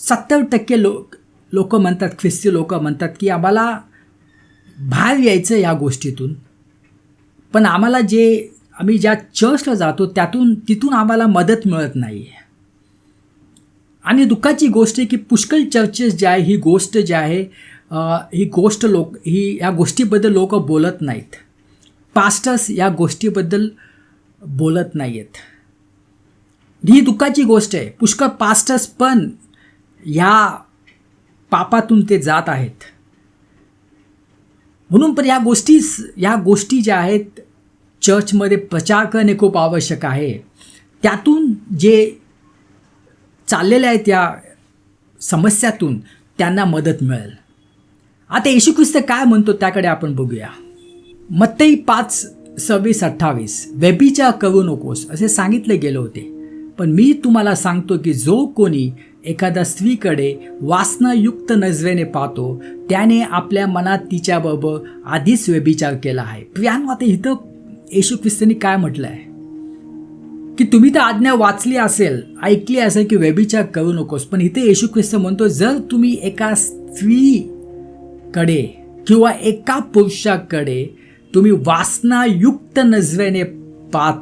70% लोक म्हणतात, ख्रिस्ती लोक म्हणतात की आम्हाला बाहेर यायचं या गोष्टीतून, पण आम्हाला आम्ही ज्या चर्चला जातो तिथून आम्हाला मदत मिळत नाही. आणि दुःखाची गोष्ट आहे की पुष्कळ चर्चेस जे आहे ही गोष्ट या गोष्टीबद्दल लोक बोलत नाहीत. पास्टर्स या गोष्टीबद्दल बोलत नाही आहेत. ही दुःखाची गोष्ट आहे. पुष्कळ पास्टर्स पण या पापातून ते जात आहेत. म्हणून पण या गोष्टी ज्या आहेत चर्चमध्ये प्रचार करणे खूप आवश्यक आहे. त्यातून जे चाललेल्या आहेत त्या समस्यातून त्यांना मदत मिळेल. आता येशू ख्रिस्त काय म्हणतो त्याकडे आपण बघूया. मत्ती 5:26-28 व्यभिचार करू नकोस असे सांगितले गेले होते, पण मी तुम्हाला सांगतो की जो कोणी एखाद्या स्त्रीकडे वासनायुक्त नजरेने पाहतो त्याने आपल्या मनात तिच्याबरोबर आधीच व्यभिचार केला आहे. प्रियानो, आता इथं येशू ख्रिस्तांनी काय म्हटलं आहे की तुम्ही तर आज्ञा वाचली असेल, ऐकली असेल की व्यभिचार करू नकोस, पण इथे येशू ख्रिस्त म्हणतो जर तुम्ही एका स्त्रीकडे किंवा एका पुरुषाकडे तुम्ही वासनायुक्त नजरेने पाहता